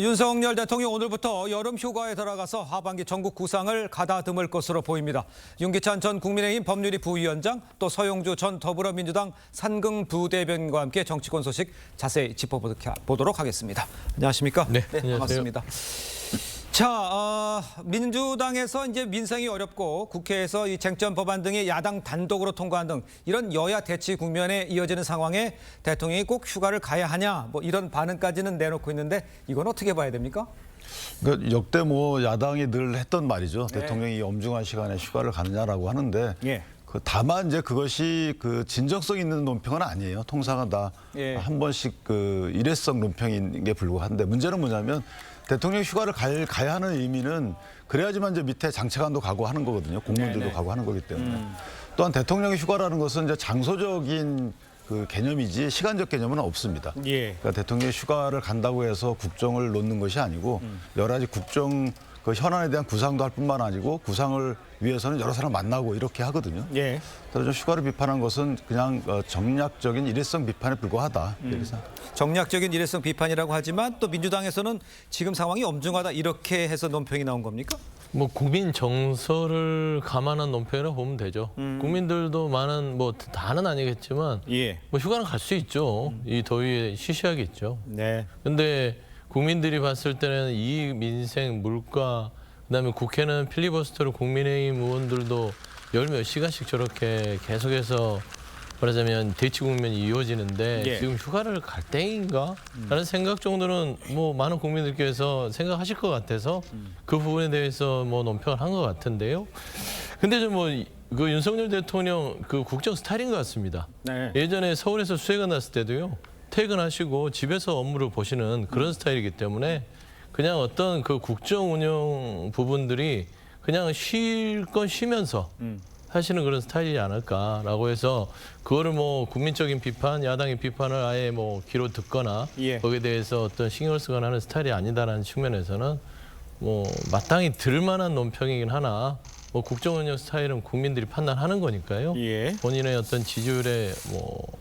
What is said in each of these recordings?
윤석열 대통령 오늘부터 여름 휴가에 들어가서 하반기 전국 구상을 가다듬을 것으로 보입니다. 윤기찬 전 국민의힘 법률위 부위원장, 또 서용주 전 더불어민주당 산금 부대변인과 함께 정치권 소식 자세히 짚어보도록 하겠습니다. 안녕하십니까? 네, 반갑습니다. 민주당에서 이제 민생이 어렵고 국회에서 이 쟁점 법안 등이 야당 단독으로 통과한 등 이런 여야 대치 국면에 이어지는 상황에 대통령이 꼭 휴가를 가야 하냐 뭐 이런 반응까지는 내놓고 있는데 이건 어떻게 봐야 됩니까? 그러니까 역대 야당이 늘 했던 말이죠. 네. 대통령이 엄중한 시간에 휴가를 가느냐라고 하는데 예. 다만 이제 그것이 진정성 있는 논평은 아니에요. 통상은 다 한 번씩 일회성 논평인 게 불구한데 문제는 뭐냐면 대통령 휴가를 가야 하는 의미는 그래야지만 이제 밑에 장차관도 가고 하는 거거든요. 공무원들도 가고 하는 거기 때문에. 또한 대통령의 휴가라는 것은 이제 장소적인 개념이지 시간적 개념은 없습니다. 예. 그러니까 대통령이 휴가를 간다고 해서 국정을 놓는 것이 아니고 여러 가지 국정 현안에 대한 구상도 할 뿐만 아니고 구상을 위해서는 여러 사람 만나고 이렇게 하거든요. 예. 그래서 휴가를 비판한 것은 그냥 정략적인 일회성 비판에 불과하다. 그래서 정략적인 일회성 비판이라고 하지만 또 민주당에서는 지금 상황이 엄중하다 이렇게 해서 논평이 나온 겁니까? 국민 정서를 감안한 논평이라고 보면 되죠. 국민들도 많은 다는 아니겠지만 예. 휴가는 갈 수 있죠. 이 더위에 쉬셔야겠죠. 네. 근데 국민들이 봤을 때는 이익, 민생, 물가, 그다음에 국회는 필리버스터로 국민의힘 의원들도 열 몇 시간씩 저렇게 계속해서 말하자면 대치 국면이 이어지는데 예. 지금 휴가를 갈 때인가? 라는 생각 정도는 많은 국민들께서 생각하실 것 같아서 그 부분에 대해서 논평을 한 것 같은데요. 근데 그 윤석열 대통령 국정 스타일인 것 같습니다. 네. 예전에 서울에서 수해가 났을 때도요. 퇴근하시고 집에서 업무를 보시는 그런 스타일이기 때문에 그냥 어떤 국정 운영 부분들이 그냥 쉴 건 쉬면서 하시는 그런 스타일이지 않을까라고 해서 그거를 국민적인 비판, 야당의 비판을 아예 귀로 듣거나 예. 거기에 대해서 어떤 신경을 쓰거나 하는 스타일이 아니다라는 측면에서는 마땅히 들만한 논평이긴 하나 국정 운영 스타일은 국민들이 판단하는 거니까요. 예. 본인의 어떤 지지율에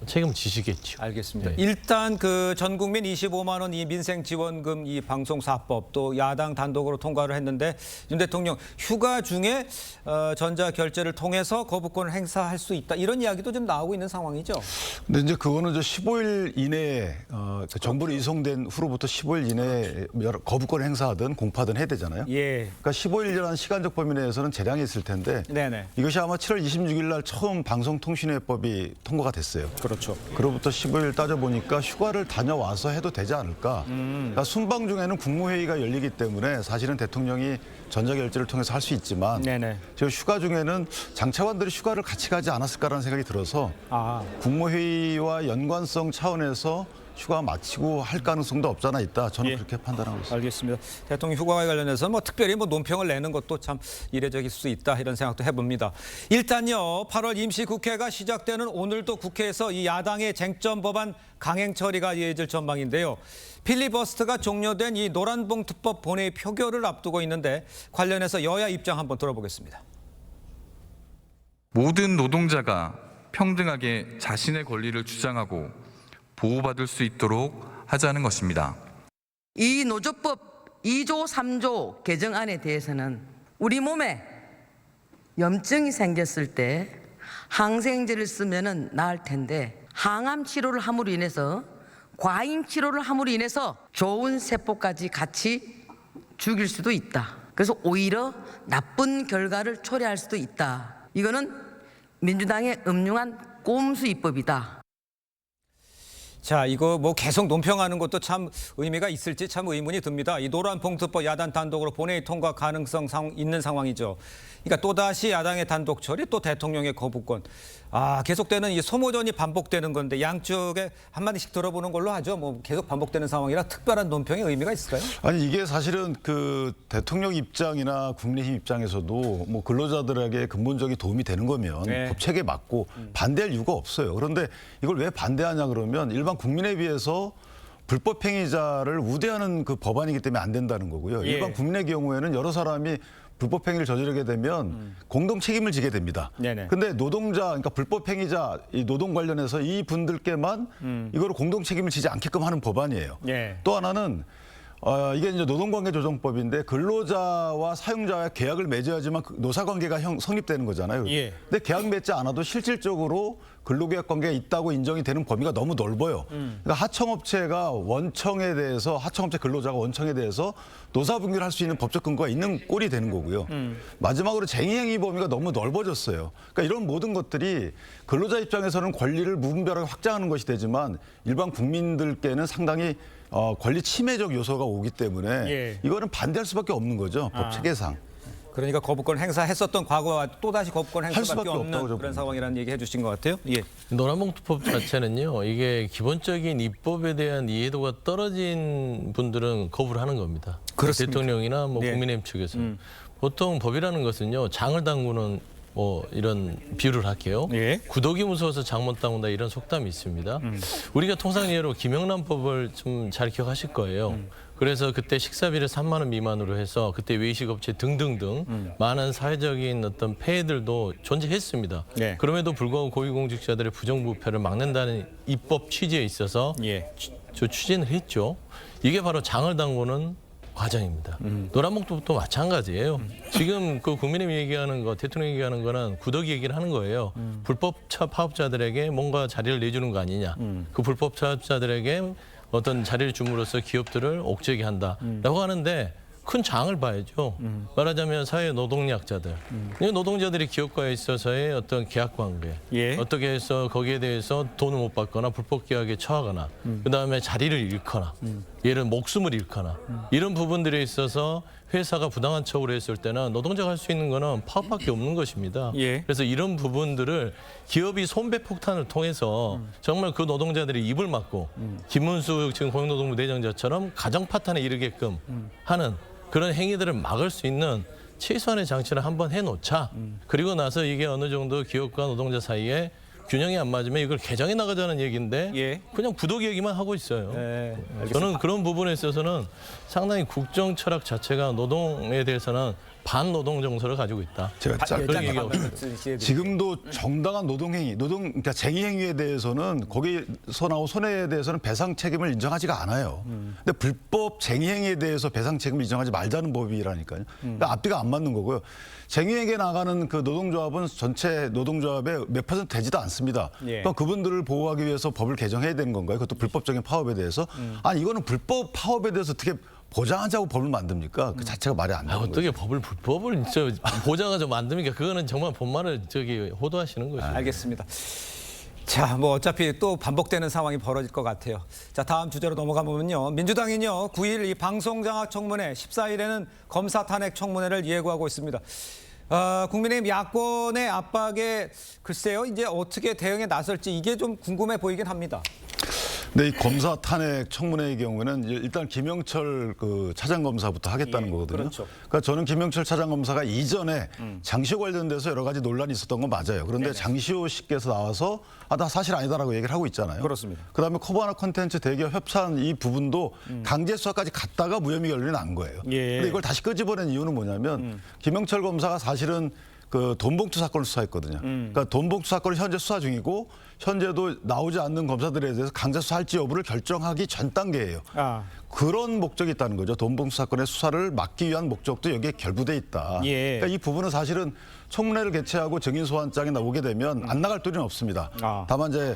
책임을 지시겠죠. 알겠습니다. 네. 일단 전 국민 25만 원 이 민생 지원금 이 방송사법 또 야당 단독으로 통과를 했는데 윤 대통령 휴가 중에 전자 결제를 통해서 거부권을 행사할 수 있다 이런 이야기도 좀 나오고 있는 상황이죠. 근데 이제 그거는 15일 이내에 정부로 이송된 후로부터 15일 이내에 거부권을 행사하든 공파든 해야 되잖아요. 예. 그러니까 15일이라는 시간적 범위 내에서는 재량이 있을 텐데 네네. 이것이 아마 7월 26일 날 처음 방송통신회법이 통과가 됐어요. 그렇죠. 그로부터 15일 따져보니까 휴가를 다녀와서 해도 되지 않을까. 그러니까 순방 중에는 국무회의가 열리기 때문에 사실은 대통령이 전자결제를 통해서 할 수 있지만 네네. 저 휴가 중에는 장차관들이 휴가를 같이 가지 않았을까라는 생각이 들어서 국무회의와 연관성 차원에서 휴가 마치고 할 가능성도 없잖아 있다. 저는 예. 그렇게 판단하고 있습니다. 알겠습니다. 대통령 휴가와 관련해서 특별히 논평을 내는 것도 참 이례적일 수 있다 이런 생각도 해봅니다. 일단요 8월 임시국회가 시작되는 오늘도 국회에서 이 야당의 쟁점 법안 강행 처리가 이어질 전망인데요. 필리버스터가 종료된 이 노란봉투법 본회의 표결을 앞두고 있는데 관련해서 여야 입장 한번 들어보겠습니다. 모든 노동자가 평등하게 자신의 권리를 주장하고 보호받을 수 있도록 하자는 것입니다. 이 노조법 2조 3조 개정안에 대해서는 우리 몸에 염증이 생겼을 때 항생제를 쓰면은 나을 텐데 항암 치료를 함으로 인해서 과잉 치료를 함으로 인해서 좋은 세포까지 같이 죽일 수도 있다. 그래서 오히려 나쁜 결과를 초래할 수도 있다. 이거는 민주당의 음흉한 꼼수 입법이다. 이거 계속 논평하는 것도 참 의미가 있을지 참 의문이 듭니다. 이 노란봉투법 야당 단독으로 본회의 통과 가능성 있는 상황이죠. 그러니까 또다시 야당의 단독 처리 또 대통령의 거부권. 계속되는 이 소모전이 반복되는 건데 양쪽에 한마디씩 들어보는 걸로 하죠. 계속 반복되는 상황이라 특별한 논평의 의미가 있을까요? 아니 이게 사실은 대통령 입장이나 국민의힘 입장에서도 근로자들에게 근본적인 도움이 되는 거면 법 체계에 맞고 반대할 이유가 없어요. 그런데 이걸 왜 반대하냐 그러면 일반 국민에 비해서 불법 행위자를 우대하는 법안이기 때문에 안 된다는 거고요. 예. 일반 국민의 경우에는 여러 사람이 불법 행위를 저지르게 되면 공동 책임을 지게 됩니다. 그런데 노동자, 그러니까 불법 행위자, 이 노동 관련해서 이 분들께만 이거를 공동 책임을 지지 않게끔 하는 법안이에요. 예. 또 하나는 이게 이제 노동관계조정법인데 근로자와 사용자와 계약을 맺어야지만 노사관계가 성립되는 거잖아요. 예. 근데 계약 맺지 않아도 실질적으로 근로계약 관계가 있다고 인정이 되는 범위가 너무 넓어요. 그러니까 하청업체가 원청에 대해서 하청업체 근로자가 원청에 대해서 노사분규를 할 수 있는 법적 근거가 있는 꼴이 되는 거고요. 마지막으로 쟁의행위 범위가 너무 넓어졌어요. 그러니까 이런 모든 것들이 근로자 입장에서는 권리를 무분별하게 확장하는 것이 되지만 일반 국민들께는 상당히 권리 침해적 요소가 오기 때문에 예. 이거는 반대할 수밖에 없는 거죠. 법 체계상. 그러니까 거부권 행사했었던 과거와 또다시 거부권 할 행사밖에 수밖에 없는 없다고 그런 봅니다. 상황이라는 얘기 해주신 것 같아요. 예. 노란봉투법 자체는요, 이게 기본적인 입법에 대한 이해도가 떨어진 분들은 거부를 하는 겁니다. 그렇습니다. 대통령이나 뭐 네. 국민의힘 측에서. 보통 법이라는 것은요, 장을 담그는 뭐 이런 비유를 할게요. 예. 구더기 무서워서 장 못 담근다 이런 속담이 있습니다. 우리가 통상 예로 김영란법을 좀 잘 기억하실 거예요. 그래서 그때 식사비를 3만 원 미만으로 해서 그때 외식업체 등등등 많은 사회적인 어떤 폐해들도 존재했습니다. 네. 그럼에도 불구하고 고위공직자들의 부정부패를 막는다는 입법 취지에 있어서 예. 저 추진을 했죠. 이게 바로 장을 담그는 과정입니다. 노란봉투법도 마찬가지예요. 지금 그 국민의힘 얘기하는 거, 대통령 얘기하는 거는 구더기 얘기를 하는 거예요. 불법 파업자들에게 뭔가 자리를 내주는 거 아니냐. 그 불법 파업자들에게 어떤 자리를 줌으로써 기업들을 옥죄게 한다라고 하는데 큰 장을 봐야죠. 말하자면 사회 노동력자들, 이 노동자들이 기업가에 있어서의 어떤 계약 관계, 예. 어떻게 해서 거기에 대해서 돈을 못 받거나 불법 계약에 처하거나, 그다음에 자리를 잃거나, 예를 목숨을 잃거나 이런 부분들에 있어서 회사가 부당한 처우를 했을 때는 노동자가 할 수 있는 거는 파업밖에 없는 것입니다. 예. 그래서 이런 부분들을 기업이 손배 폭탄을 통해서 정말 그 노동자들이 입을 막고 김문수 지금 고용노동부 내정자처럼 가정 파탄에 이르게끔 하는 그런 행위들을 막을 수 있는 최소한의 장치를 한번 해놓자. 그리고 나서 이게 어느 정도 기업과 노동자 사이에 균형이 안 맞으면 이걸 개정해 나가자는 얘기인데 예. 그냥 구독 얘기만 하고 있어요. 네, 저는 그런 부분에 있어서는 상당히 국정 철학 자체가 노동에 대해서는 반노동 정서를 가지고 있다. 제가 그런 얘기하고 지금도 정당한 노동행위, 그러니까 쟁의행위에 대해서는 거기서 나온 손해에 대해서는 배상 책임을 인정하지가 않아요. 근데 불법 쟁의행위에 대해서 배상 책임을 인정하지 말자는 법이라니까요. 그러니까 앞뒤가 안 맞는 거고요. 쟁의행위에 나가는 그 노동조합은 전체 노동조합의 몇 % 되지도 않습니다. 예. 그러니까 그분들을 보호하기 위해서 법을 개정해야 되는 건가요? 그것도 불법적인 파업에 대해서? 아니 이거는 불법 파업에 대해서 어떻게 보장하자고 법을 만듭니까? 그 자체가 말이 안 되는 거죠. 어떻게 불법을 보장하자 만듭니까? 그거는 정말 본말을 호도하시는 거죠. 알겠습니다. 자, 뭐 어차피 또 반복되는 상황이 벌어질 것 같아요. 자, 다음 주제로 넘어가보면요. 민주당은요, 9일 이 방송장악 청문회, 14일에는 검사 탄핵 청문회를 예고하고 있습니다. 국민의힘 야권의 압박에 글쎄요, 이제 어떻게 대응에 나설지 이게 좀 궁금해 보이긴 합니다. 네, 이 검사 탄핵 청문회의 경우는 일단 김영철 그 차장검사부터 하겠다는 예, 거거든요. 그렇죠. 그러니까 저는 김영철 차장검사가 이전에 장시호 관련돼서 여러 가지 논란이 있었던 건 맞아요. 그런데 장시호 씨께서 나와서 나 사실 아니다라고 얘기를 하고 있잖아요. 그렇습니다. 그다음에 커버나 콘텐츠 대기업 협찬 이 부분도 강제 수사까지 갔다가 무혐의 결론이 난 거예요. 예. 근데 이걸 다시 끄집어낸 이유는 뭐냐면 김영철 검사가 사실은 그 돈봉투 사건을 수사했거든요. 그러니까 돈봉투 사건을 현재 수사 중이고 현재도 나오지 않는 검사들에 대해서 강제 수사할지 여부를 결정하기 전 단계예요. 그런 목적이 있다는 거죠. 돈봉투 사건의 수사를 막기 위한 목적도 여기에 결부돼 있다. 예. 그러니까 이 부분은 사실은 청문회를 개최하고 증인소환장이 나오게 되면 안 나갈 도리는 없습니다. 다만 이제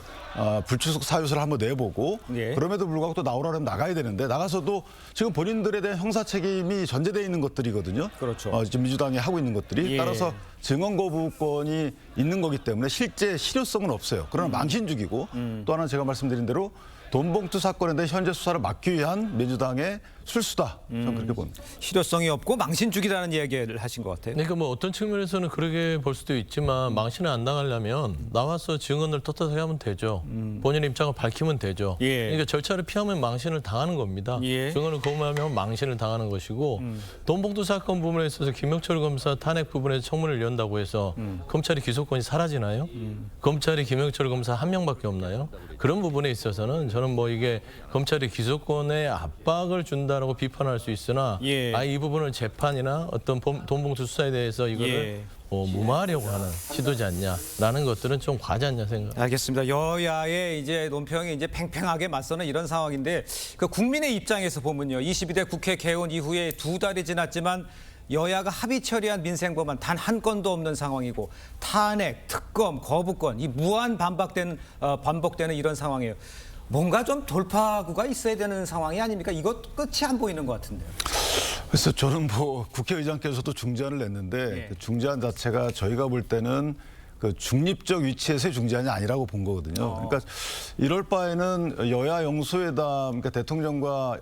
불출석 사유서를 한번 내보고 예. 그럼에도 불구하고 또 나오라면 나가야 되는데 나가서도 지금 본인들에 대한 형사 책임이 전제되어 있는 것들이거든요. 그렇죠. 지금 민주당이 하고 있는 것들이 예. 따라서 증언 거부권이 있는 거기 때문에 실제 실효성은 없어요. 그러나 망신주기고 또 하나 제가 말씀드린 대로 돈봉투 사건에 대한 현재 수사를 막기 위한 민주당의 술수다. 저는 그렇게 봅니다. 실효성이 없고 망신주기라는 얘기를 하신 것 같아요. 그러니까 뭐 어떤 측면에서는 그렇게 볼 수도 있지만 망신을 안 당하려면 나와서 증언을 떳떳하게 하면 되죠. 본인의 입장을 밝히면 되죠. 예. 그러니까 절차를 피하면 망신을 당하는 겁니다. 예. 증언을 거부하면 망신을 당하는 것이고 돈봉투 사건 부분에 있어서 김영철 검사 탄핵 부분에서 청문회를 연다고 해서 검찰이 기소권이 사라지나요? 검찰이 김영철 검사 한 명밖에 없나요? 그런 부분에 있어서는 저는 뭐 이게 검찰이 기소권에 압박을 준다 된다라고 비판할 수 있으나 예. 이 부분을 재판이나 어떤 돈봉투 수사에 대해서 이거를 예. 무마하려고 하는 시도지 않냐라는 것들은 좀 과하지 않냐 생각. 알겠습니다. 여야의 이제 논평이 이제 팽팽하게 맞서는 이런 상황인데 그 국민의 입장에서 보면요. 22대 국회 개원 이후에 2달이 지났지만 여야가 합의 처리한 민생법안 단 한 건도 없는 상황이고 탄핵, 특검, 거부권 이 무한 반복되는 이런 상황이에요. 뭔가 좀 돌파구가 있어야 되는 상황이 아닙니까? 이것 끝이 안 보이는 것 같은데요. 그래서 저는 뭐 국회의장께서도 중재안을 냈는데 예. 그 중재안 자체가 저희가 볼 때는 그 중립적 위치에서의 중재안이 아니라고 본 거거든요. 그러니까 이럴 바에는 여야 영수회담, 그러니까 대통령과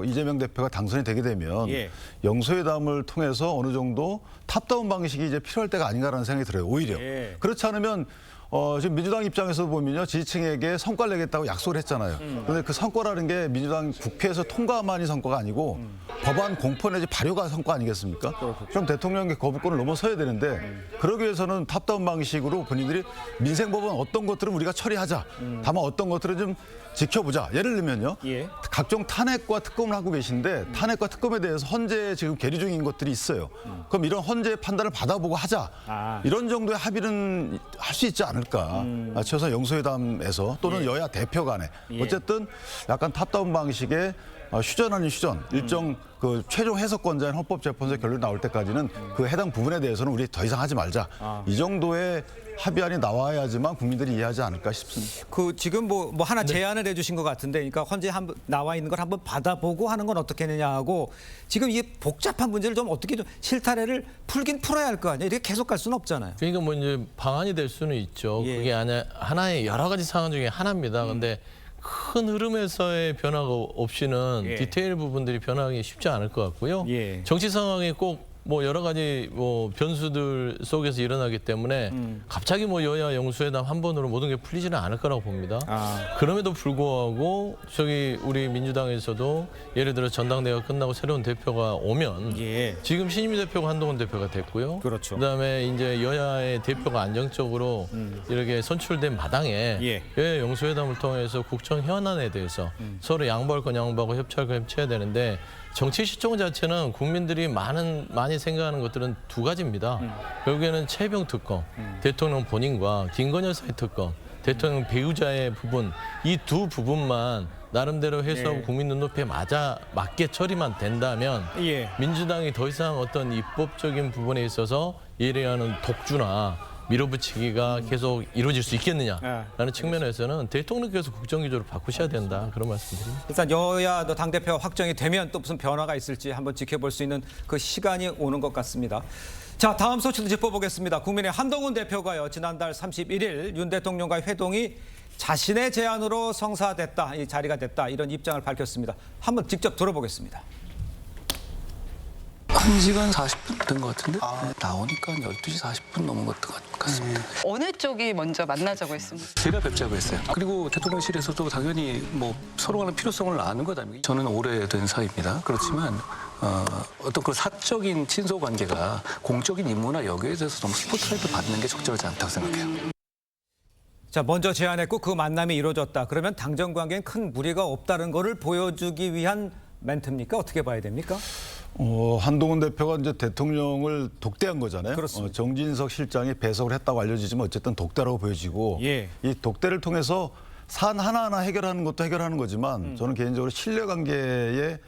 이재명 대표가 당선이 되게 되면 예. 영수회담을 통해서 어느 정도 탑다운 방식이 이제 필요할 때가 아닌가라는 생각이 들어요. 오히려 예. 그렇지 않으면 지금 민주당 입장에서 보면요, 지지층에게 성과를 내겠다고 약속을 했잖아요. 그런데 그 성과라는 게 민주당 국회에서 통과만이 성과가 아니고 법안 공포 내지 발효가 성과 아니겠습니까? 그럼 대통령의 거부권을 넘어서야 되는데 그러기 위해서는 탑다운 방식으로 본인들이 민생법은 어떤 것들은 우리가 처리하자. 다만 어떤 것들은 좀 지켜보자. 예를 들면요, 예. 각종 탄핵과 특검을 하고 계신데 탄핵과 특검에 대해서 헌재 지금 계류 중인 것들이 있어요. 그럼 이런 헌재 판단을 받아보고 하자. 이런 정도의 합의는 할 수 있지 않을까. 최소한 영수회담에서 또는 여야 대표 간에 어쨌든 약간 탑다운 방식의 휴전 아닌 휴전, 일정 그 최종 해석권자인 헌법재판소의 결론이 나올 때까지는 그 해당 부분에 대해서는 우리 더 이상 하지 말자. 이 정도의 합의안이 나와야지만 국민들이 이해하지 않을까 싶습니다. 그 지금 뭐 하나 제안을 해주신 것 같은데, 그러니까 헌재 나와 있는 걸 한번 받아보고 하는 건 어떻겠느냐 하고 지금 이 복잡한 문제를 좀 어떻게 좀 실타래를 풀긴 풀어야 할 거 아니에요. 이렇게 계속 갈 수는 없잖아요. 그러니까 뭐 이제 방안이 될 수는 있죠. 예. 그게 하나의 여러 가지 상황 중에 하나입니다. 근데 큰 흐름에서의 변화가 없이는 예. 디테일 부분들이 변하기 쉽지 않을 것 같고요. 예. 정치 상황이 꼭 뭐 여러 가지 뭐 변수들 속에서 일어나기 때문에 갑자기 뭐 여야 영수회담 한 번으로 모든 게 풀리지는 않을 거라고 봅니다. 그럼에도 불구하고 저기 우리 민주당에서도 예를 들어 전당대회가 끝나고 새로운 대표가 오면 예. 지금 신임희 대표가 한동훈 대표가 됐고요. 그렇죠. 그다음에 이제 여야의 대표가 안정적으로 이렇게 선출된 마당에 예. 여야 영수회담을 통해서 국정 현안에 대해서 서로 양보할 건 양보하고 협치할 건 협치해야 되는데 정치 시청 자체는 국민들이 많이 생각하는 것들은 두 가지입니다. 결국에는 최병 특검, 대통령 본인과 김건희 여사의 특검, 대통령 배우자의 부분, 이 두 부분만 나름대로 해소하고 예. 국민 눈높이에 맞게 처리만 된다면 예. 민주당이 더 이상 어떤 입법적인 부분에 있어서 예리하는 독주나 밀어붙이기가 계속 이루어질 수 있겠느냐라는 측면에서는 대통령께서 국정기조를 바꾸셔야 된다, 그런 말씀드립니다. 일단 여야 당대표가 확정이 되면 또 무슨 변화가 있을지 한번 지켜볼 수 있는 그 시간이 오는 것 같습니다. 자, 다음 소식도 짚어보겠습니다. 국민의 한동훈 대표가요, 지난달 31일 윤 대통령과의 회동이 자신의 제안으로 성사됐다, 이 자리가 됐다, 이런 입장을 밝혔습니다. 한번 직접 들어보겠습니다. 1시간 40분 된 것 같은데? 나오니까 12시 40분 넘은 것 같습니다. 어느 쪽이 먼저 만나자고 했습니까? 제가 뵙자고 했어요. 그리고 대통령실에서도 당연히 뭐 서로 간의 필요성을 아는 것 아닙니까? 저는 오래된 사이입니다. 그렇지만 어떤 그 사적인 친소 관계가 공적인 임무나 여기에 대해서 너무 스포트라이트 받는 게 적절하지 않다고 생각해요. 자, 먼저 제안했고 그 만남이 이루어졌다. 그러면 당정 관계엔 큰 무리가 없다는 거를 보여주기 위한 멘트입니까? 어떻게 봐야 됩니까? 한동훈 대표가 이제 대통령을 독대한 거잖아요. 그렇습니다. 정진석 실장이 배석을 했다고 알려지지만 어쨌든 독대라고 보여지고 예. 이 독대를 통해서 사안 하나하나 해결하는 것도 해결하는 거지만 저는 개인적으로 신뢰관계의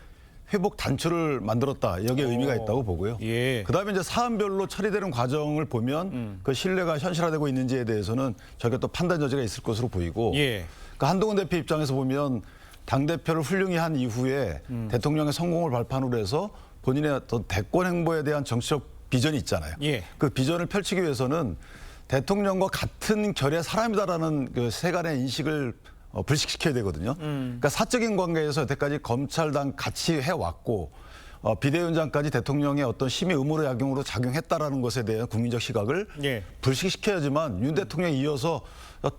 회복 단초를 만들었다. 여기에 의미가 있다고 보고요. 예. 그다음에 이제 사안별로 처리되는 과정을 보면 그 신뢰가 현실화되고 있는지에 대해서는 저희가 또 판단 여지가 있을 것으로 보이고 예. 그러니까 한동훈 대표 입장에서 보면 당대표를 훌륭히 한 이후에 대통령의 성공을 발판으로 해서 본인의 어떤 대권 행보에 대한 정치적 비전이 있잖아요. 예. 그 비전을 펼치기 위해서는 대통령과 같은 결의 사람이다라는 그 세간의 인식을 불식시켜야 되거든요. 그러니까 사적인 관계에서 여태까지 검찰당 같이 해왔고 비대위원장까지 대통령의 어떤 심의 의무로 약용으로 작용했다라는 것에 대한 국민적 시각을 예. 불식시켜야지만 윤 대통령이 이어서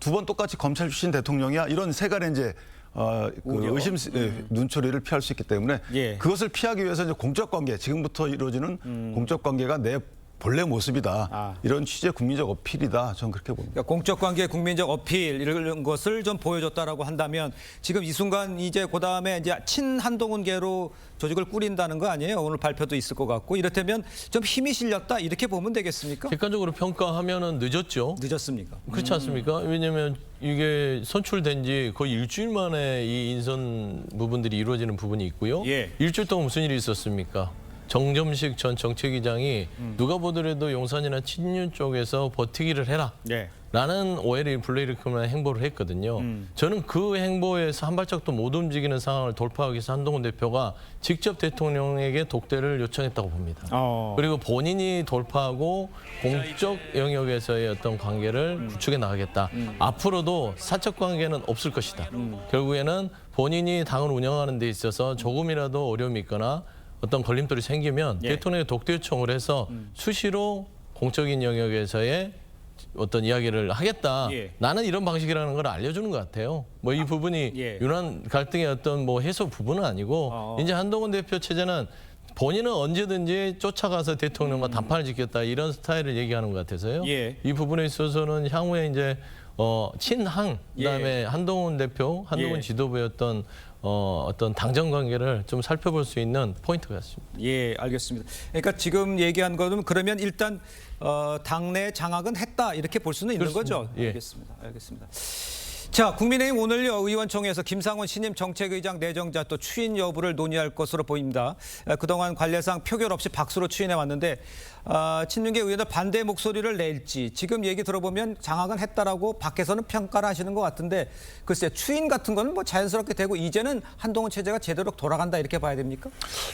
두 번 똑같이 검찰 출신 대통령이야 이런 세간의 이제 그 의심 눈초리를 피할 수 있기 때문에 예. 그것을 피하기 위해서 이제 공적 관계 지금부터 이루어지는 공적 관계가 내 본래 모습이다. 아. 이런 취지의 국민적 어필이다. 저는 그렇게 봅니다. 그러니까 공적 관계 국민적 어필 이런 것을 좀 보여줬다라고 한다면 지금 이 순간 이제 그다음에 이제 친한동훈계로 조직을 꾸린다는 거 아니에요? 오늘 발표도 있을 것 같고 이렇다면 좀 힘이 실렸다 이렇게 보면 되겠습니까? 객관적으로 평가하면은 늦었죠. 늦었습니까? 그렇지 않습니까? 왜냐하면 이게 선출된 지 거의 일주일 만에 이 인선 부분들이 이루어지는 부분이 있고요. 예. 일주일 동안 무슨 일이 있었습니까? 정점식 전 정책위장이 누가 보더라도 용산이나 친윤 쪽에서 버티기를 해라. 네. 라는 오해를 불러일으킬 만한 행보를 했거든요. 저는 그 행보에서 한 발짝도 못 움직이는 상황을 돌파하기 위해서 한동훈 대표가 직접 대통령에게 독대를 요청했다고 봅니다. 그리고 본인이 돌파하고 공적 영역에서의 어떤 관계를 구축해 나가겠다. 앞으로도 사적 관계는 없을 것이다. 결국에는 본인이 당을 운영하는 데 있어서 조금이라도 어려움이 있거나 어떤 걸림돌이 생기면 예. 대통령의 독대 요청을 해서 수시로 공적인 영역에서의 어떤 이야기를 하겠다. 예. 나는 이런 방식이라는 걸 알려주는 것 같아요. 뭐 이 부분이 예. 유난 갈등의 어떤 뭐 해소 부분은 아니고 이제 한동훈 대표 체제는 본인은 언제든지 쫓아가서 대통령과 단판을 짓겠다 이런 스타일을 얘기하는 것 같아서요. 예. 이 부분에 있어서는 향후에 이제 친항 그다음에 한동훈 대표, 한동훈 예. 지도부였던 어떤 당정 관계를 좀 살펴볼 수 있는 포인트 같습니다. 예, 알겠습니다. 그러니까 지금 얘기한 거는 그러면 일단 당내 장악은 했다 이렇게 볼 수는 있는 그렇습니다. 거죠. 예. 알겠습니다. 알겠습니다. 자, 국민의힘 오늘요 의원총회에서 김상원 신임 정책의장 내정자 또 추인 여부를 논의할 것으로 보입니다. 그동안 관례상 표결 없이 박수로 추인해 왔는데 친윤계 의원들 반대 목소리를 낼지 지금 얘기 들어보면 장악은 했다라고 밖에서는 평가를 하시는 것 같은데 글쎄 추인 같은 거는 뭐 자연스럽게 되고 이제는 한동훈 체제가 제대로 돌아간다 이렇게 봐야 됩니까?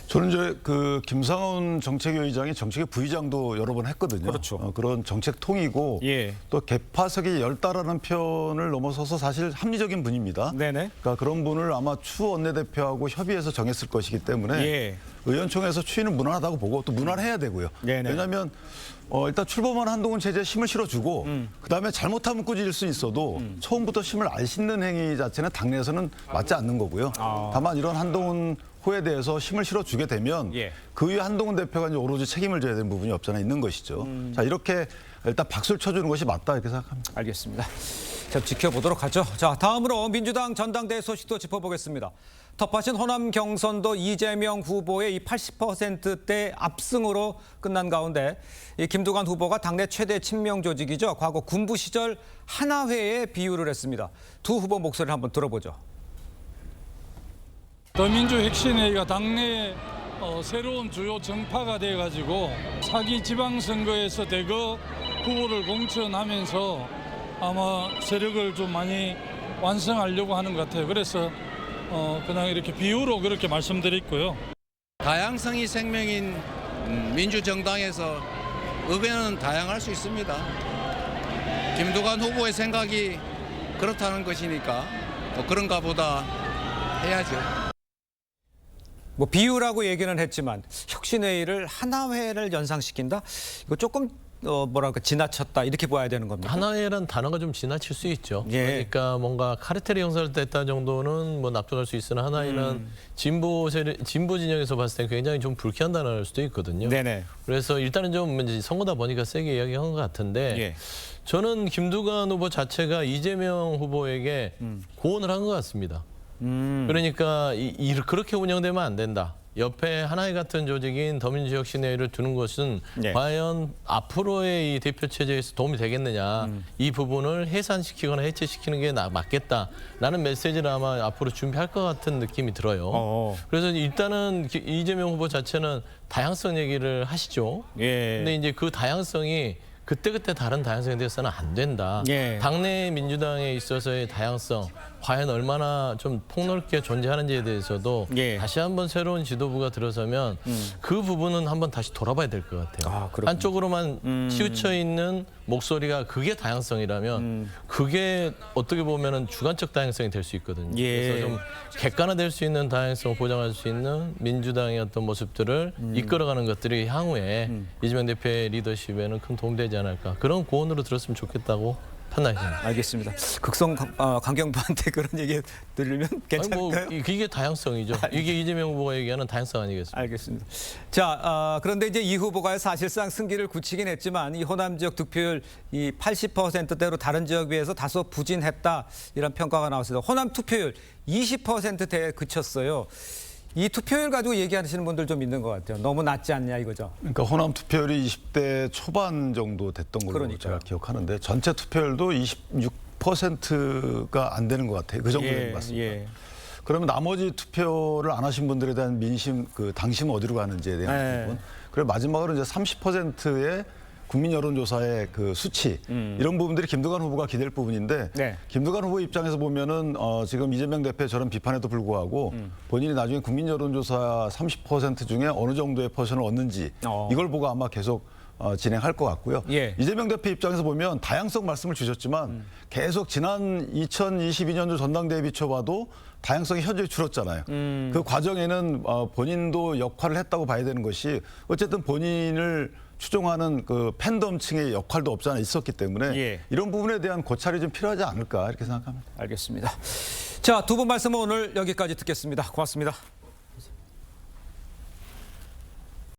저는 이제 그 김상원 정책위의장이 정책의 부의장도 여러 번 했거든요. 그렇죠. 그런 정책통이고 예. 또 개파석이 열다라는 표현을 넘어서서 사실 합리적인 분입니다. 네네. 그러니까 그런 분을 아마 추 원내대표하고 협의해서 정했을 것이기 때문에 예. 의원총회에서 추인은 무난하다고 보고 또 무난해야 되고요. 네네. 왜냐하면 일단 출범한 한동훈 체제에 힘을 실어주고 그다음에 잘못하면 꾸짖을 수 있어도 처음부터 힘을 안 싣는 행위 자체는 당내에서는 맞지 않는 거고요. 다만 이런 한동훈 후에 대해서 힘을 실어주게 되면 예. 그 위에 한동훈 대표가 이제 오로지 책임을 져야 되는 부분이 없잖아 있는 것이죠. 자 이렇게 일단 박수를 쳐주는 것이 맞다 이렇게 생각합니다. 알겠습니다. 자, 지켜보도록 하죠. 자, 다음으로 민주당 전당대회 소식도 짚어보겠습니다. 텃밭인 호남 경선도 이재명 후보의 이 80%대 압승으로 끝난 가운데 이 김두관 후보가 당내 최대 친명 조직이죠. 과거 군부 시절 하나회에 비유를 했습니다. 두 후보 목소리를 한번 들어보죠. 더민주 혁신회의가 당내 새로운 주요 정파가 돼가지고 사기 지방선거에서 대거 후보를 공천하면서 아마 세력을 좀 많이 완성하려고 하는 것 같아요. 그래서 그냥 이렇게 비유로 그렇게 말씀드렸고요. 다양성이 생명인 민주정당에서 의견은 다양할 수 있습니다. 김두관 후보의 생각이 그렇다는 것이니까 그런가 보다 해야죠. 뭐 비유라고 얘기는 했지만 혁신회의를 하나회를 연상시킨다? 이거 조금 뭐랄까 지나쳤다 이렇게 봐야 되는 겁니다. 하나회란 단어가 좀 지나칠 수 있죠. 예. 그러니까 뭔가 카르텔이 형성됐다 정도는 뭐 납득할 수 있으나 하나회는 진보 진영에서 봤을 때 굉장히 좀 불쾌한 단어일 수도 있거든요. 네네. 그래서 일단은 좀 이제 선거다 보니까 세게 이야기한 것 같은데 예. 저는 김두관 후보 자체가 이재명 후보에게 고언을 한 것 같습니다. 그러니까 그렇게 운영되면 안 된다. 옆에 하나의 같은 조직인 더민주혁신회의를 두는 것은 네. 과연 앞으로의 이 대표 체제에서 도움이 되겠느냐. 이 부분을 해산시키거나 해체시키는 게 맞겠다라는 메시지를 아마 앞으로 준비할 것 같은 느낌이 들어요. 그래서 일단은 이재명 후보 자체는 다양성 얘기를 하시죠. 예. 근데 이제 그 다양성이 그때그때 다른 다양성에 대해서는 안 된다. 예. 당내 민주당에 있어서의 다양성 과연 얼마나 좀 폭넓게 존재하는지에 대해서도 예. 다시 한번 새로운 지도부가 들어서면 그 부분은 한번 다시 돌아봐야 될 것 같아요. 아, 그렇군요. 한쪽으로만 치우쳐 있는 목소리가 그게 다양성이라면 그게 어떻게 보면은 주관적 다양성이 될 수 있거든요. 예. 그래서 좀 객관화될 수 있는 다양성을 보장할 수 있는 민주당의 어떤 모습들을 이끌어가는 것들이 향후에 이재명 대표의 리더십에는 큰 도움되지 않을까. 그런 고언으로 들었으면 좋겠다고 판단이 됩니다. 알겠습니다. 극성 강경파한테 그런 얘기 들으면 아니 괜찮을까요? 뭐 이게 다양성이죠. 이게 이재명 후보가 얘기하는 다양성 아니겠습니까? 알겠습니다. 자, 그런데 이제 이 후보가 사실상 승기를 굳히긴 했지만 이 호남 지역 득표율 이 80%대로 다른 지역에 비해서 다소 부진했다 이런 평가가 나왔습니다. 호남 투표율 20%대에 그쳤어요. 이 투표율 가지고 얘기하시는 분들 좀 있는 것 같아요. 너무 낮지 않냐 이거죠. 그러니까 호남 투표율이 20대 초반 정도 됐던 걸로 그러니까요. 제가 기억하는데 전체 투표율도 26%가 안 되는 것 같아요. 그 정도 되는 것 같습니다. 예. 그러면 나머지 투표를 안 하신 분들에 대한 민심, 그 당심은 어디로 가는지에 대한 네. 부분. 그리고 마지막으로 이제 30%의 국민 여론조사의 그 수치 이런 부분들이 김두관 후보가 기댈 부분인데 네. 김두관 후보 입장에서 보면은 지금 이재명 대표의 저런 비판에도 불구하고 본인이 나중에 국민 여론조사 30% 중에 어느 정도의 퍼센을 얻는지 이걸 보고 아마 계속 진행할 것 같고요. 예. 이재명 대표 입장에서 보면 다양성 말씀을 주셨지만 계속 지난 2022년도 전당대회 비춰봐도 다양성이 현저히 줄었잖아요. 그 과정에는 본인도 역할을 했다고 봐야 되는 것이 어쨌든 본인을 추종하는 그 팬덤층의 역할도 없지 않아 있었기 때문에 예. 이런 부분에 대한 고찰이 좀 필요하지 않을까 이렇게 생각합니다. 알겠습니다. 자, 두 분 말씀은 오늘 여기까지 듣겠습니다. 고맙습니다.